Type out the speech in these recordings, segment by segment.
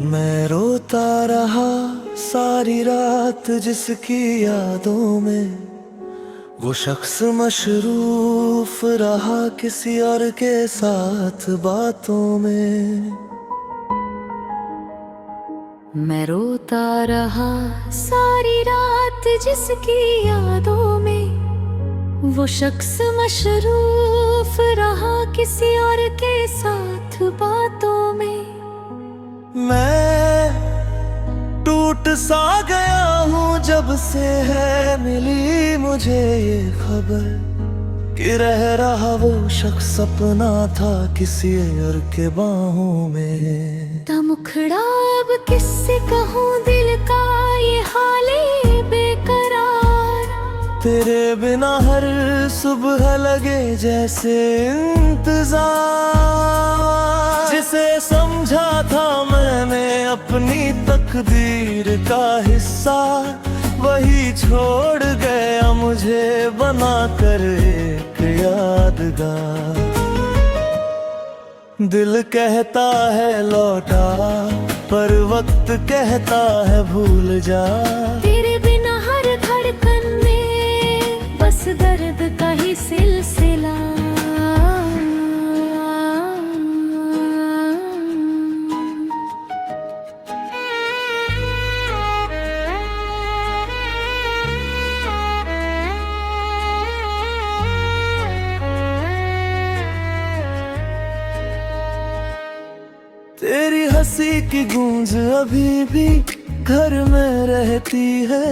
मैं रोता रहा सारी रात जिसकी यादों में, वो शख्स मशरूफ रहा किसी और के साथ बातों में। मैं रोता रहा सारी रात जिसकी यादों में, वो शख्स मशरूफ रहा किसी और के साथ बातों में। मैं टूट सा गया हूँ जब से है मिली मुझे ये खबर कि रह रहा वो शख्स अपना था किसी और के बाहों में। मुखड़ा अब किससे कहूँ दिल का ये हाले बेकरार, तेरे बिना हर सुबह लगे जैसे इंतजार। जिसे समझा था मैंने अपनी तकदीर का हिस्सा, वही छोड़ गया मुझे बना कर एक यादगार। दिल कहता है लौटा पर वक्त कहता है भूल जा। तेरे बिना हर धड़कन में बस दर्द का ही सिलसिला। तेरी हंसी की गूंज अभी भी घर में रहती है,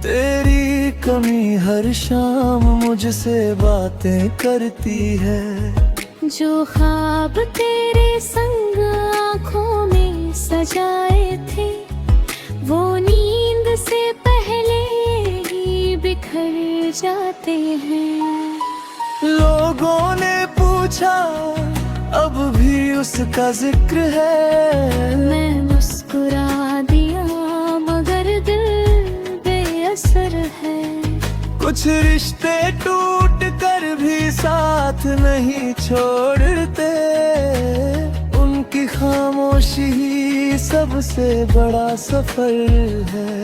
तेरी कमी हर शाम मुझसे बातें करती है। जो ख्वाब तेरे संग आँखों में सजाए थे, वो नींद से पहले ही बिखर जाते हैं। लोगों ने पूछा अब भी उसका जिक्र है, मैं मुस्कुरा दिया मगर दिल बेअसर है। कुछ रिश्ते टूट कर भी साथ नहीं छोड़ते, उनकी खामोशी ही सबसे बड़ा सफर है।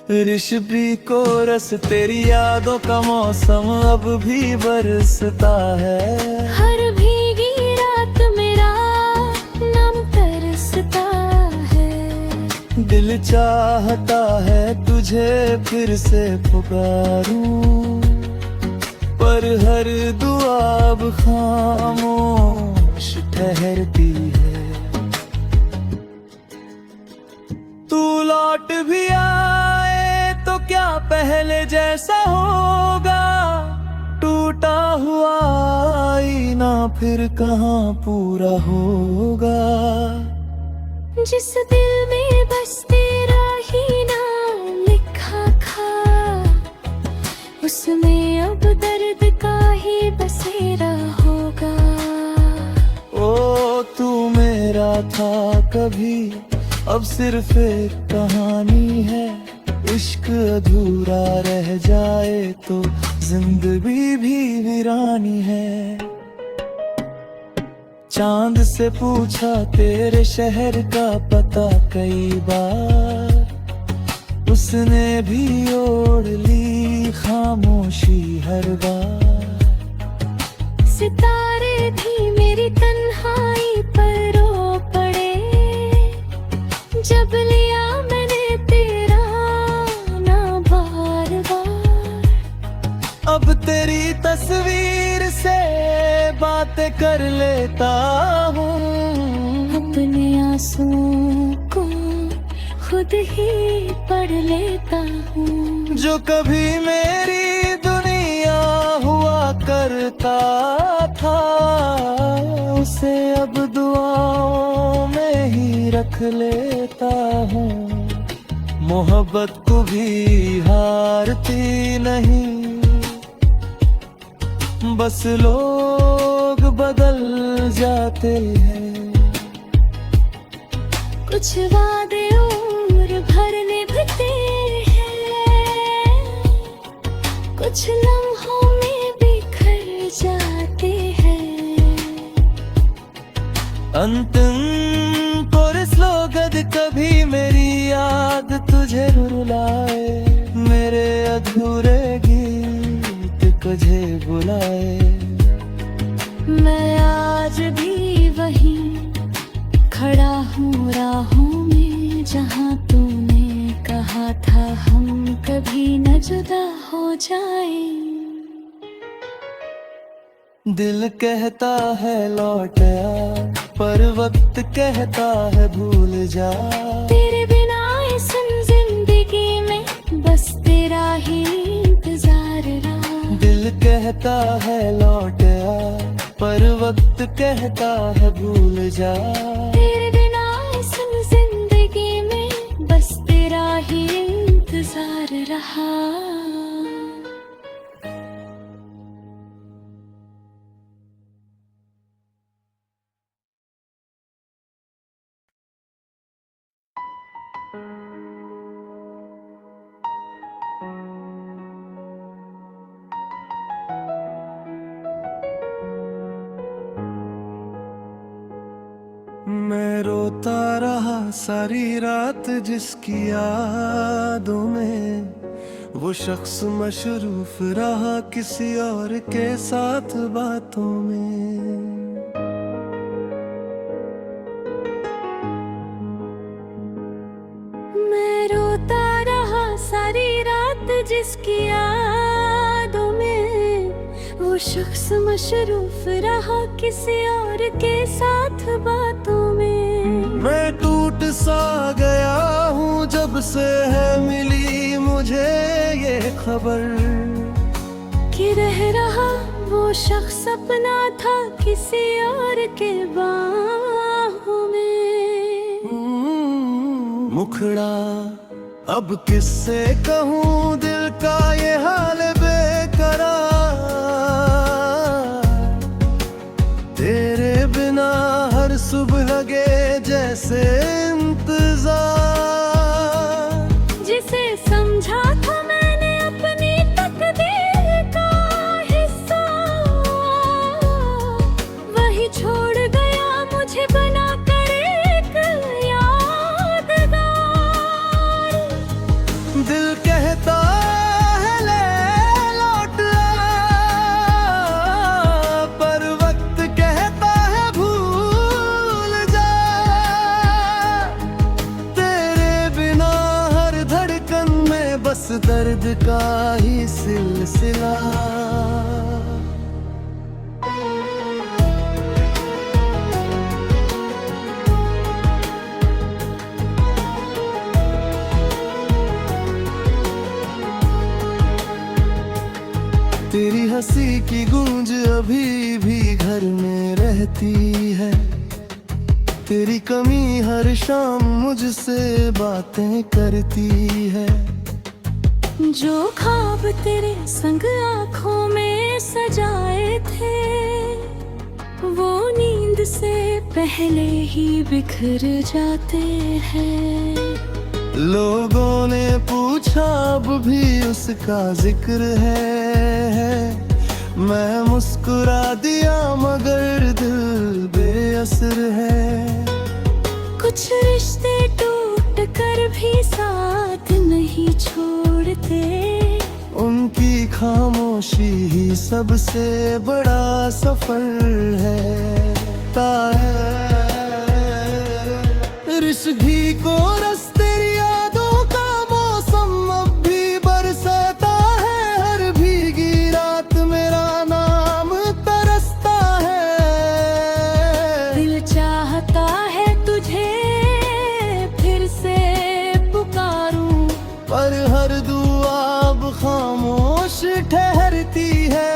रिश्वी को रस तेरी यादों का मौसम अब भी बरसता है। हर भीगी रात मेरा नाम तरसता है। दिल चाहता है तुझे फिर से पुकारूं, पर हर दुआ अब खामोश ठहरती है। तू लौट भी आए तो क्या पहले जैसा होगा, टूटा हुआ आईना फिर कहाँ पूरा होगा। जिस दिल में बस तेरा ही नाम लिखा था, उसमें अब दर्द का ही बसेरा होगा। ओ तू मेरा था कभी, अब सिर्फ एक कहानी है। इश्क अधूरा रह जाए तो जिंदगी भी वीरानी है। चांद से पूछा तेरे शहर का पता कई बार, उसने भी ओढ़ ली खामोशी हर बार। सितारे भी मेरी तन्हाई पर रो पड़े, जब लिया मैंने तेरा ना बार बार। अब तेरी तस्वीर से बातें कर लेता हूँ, अपने आंसुओं को खुद ही पढ़ लेता हूँ। जो कभी मेरी दुनिया हुआ करता था, उसे अब दुआओं में ही रख लेता हूँ। मोहब्बत को भी हारती नहीं, बस लोग बदल जाते हैं। कुछ वादे और भरने भरते हैं, कुछ लम्हों में बिखर जाते हैं। अंतिम पुरस्लोगद कभी मेरी याद तुझे रुलाए, मेरे अधूरे गीत तुझे बुलाए। मैं आज भी वहीं खड़ा हूँ राहों में, जहाँ तूने कहा था हम कभी न जुदा हो जाए। दिल कहता है लौट आ, पर वक्त कहता है भूल जा। तेरे बिना इस जिंदगी में बस तेरा ही इंतजार रहा। दिल कहता है लौट आ, पर वक्त कहता है भूल जा। तेरे बिना इस जिंदगी में बस तेरा ही इंतजार रहा। मैं रोता रहा सारी रात जिसकी यादों में, वो शख्स मशरूफ रहा किसी और के साथ बातों में। मैं रोता रहा सारी रात जिसकी यादों में, वो शख्स मशरूफ रहा किसी और के साथ बातों में। मैं टूट सा गया हूँ जब से है मिली मुझे ये खबर, कि रह रहा वो शख्स अपना था किसी और के बाहों में। मुखड़ा अब किससे कहूँ दिल का ये हाल बेकरार, तेरे बिना हर सुबह लगे जैसे इंतजार। जिसे समझा था मैंने अपनी तकदीर का हिस्सा, वही छोड़ गया मुझे बना कर एक यादगार। दिल कहता है ले लौट आ, पर वक्त कहता है भूल जा। तेरे बिना हर धड़कन में बस दर्द का ही सिलसिला। तेरी हंसी की गूंज अभी भी घर में रहती है, तेरी कमी हर शाम मुझसे बातें करती है। जो ख्वाब तेरे संग आँखों में सजाए थे, वो नींद से पहले ही बिखर जाते हैं। लोगों ने पूछा अब भी उसका जिक्र है, मैं मुस्कुरा दिया मगर दिल बेअसर है। कुछ रिश्ते टूट कर भी साथ नहीं छोड़ते, उनकी खामोशी ही सबसे बड़ा सफर है। रिश्ते को रस तेरी यादों का मौसम अब भी बरसता है, हर भीगी रात मेरा नाम तरसता है। दिल चाहता है तुझे फिर से पुकारूं, पर हर दुआ अब खामोश ठहरती है।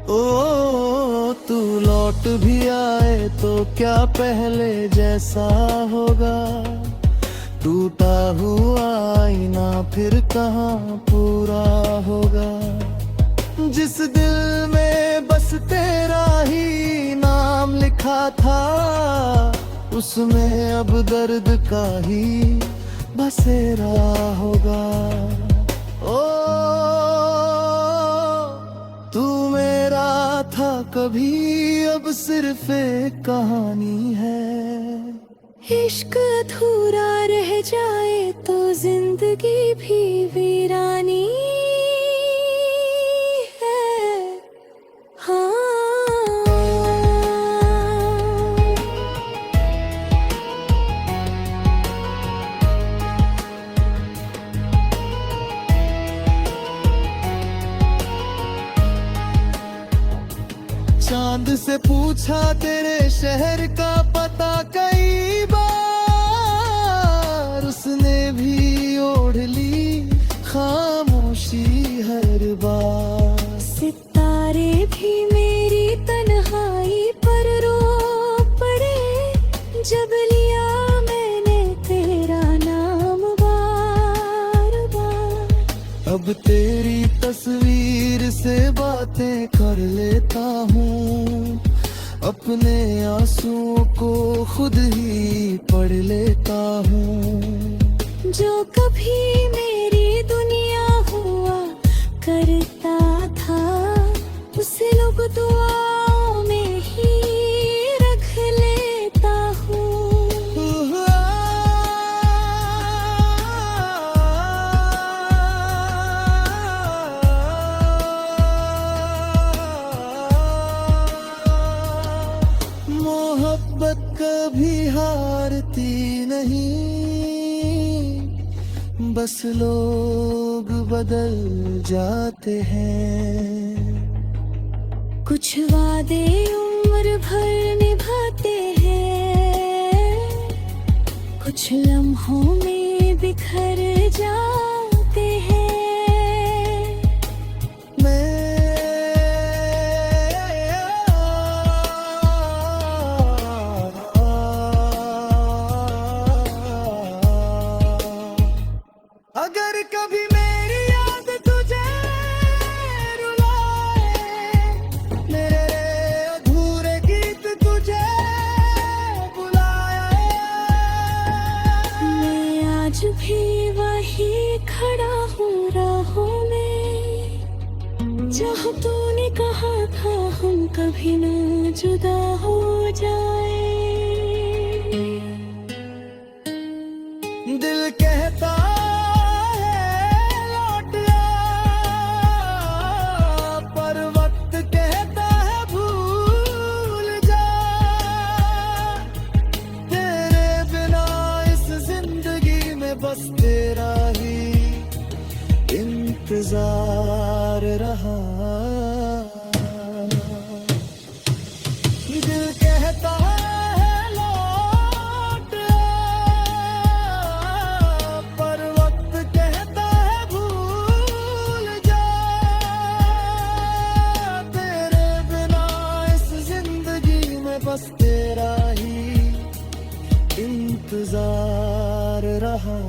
ओ तू लौट भी आए तो क्या पहले जैसा होगा, टूटा हुआ आईना फिर कहाँ पूरा होगा। जिस दिल में बस तेरा ही नाम लिखा था, उसमें अब दर्द का ही बसेरा होगा। ओ तू मेरा था कभी अब सिर्फ एक कहानी है। इश्क अधूरा रह जाए तो जिंदगी भी वीरानी है। हाँ, चांद से पूछा तेरे शहर का पता कई बार, उसने भी ओढ़ ली खामोशी हर बार। सितारे भी मेरी तन्हाई पर रो पड़े, जब लिया मैंने तेरा नाम बार बार। अब तेरी तस्वीर से बातें कर लेता हूँ, अपने आंसुओं को खुद ही पढ़ लेता हूँ। जो कभी मेरी दुनिया हुआ करता था, उसे लोग दुआओं में ही रख लेता हूँ। मोहब्बत कभी हारती नहीं, बस लोग बदल जाते हैं। कुछ वादे उम्र भर निभाते हैं, कुछ लम्हों में बिखर जाते हैं। अगर कभी मेरी याद तुझे रुलाए, मेरे अधूरे गीत तुझे बुलाए, मैं आज भी वही खड़ा हूँ राहों में, जहाँ तूने कहा था हम कभी न जुदा हो जाए। दिल कहता बस तेरा ही इंतजार रहा। दिल कहता है लौट आ, पर वक्त कहता है भूल जा। तेरे बिना इस जिंदगी में बस तेरा ही इंतजार रहा।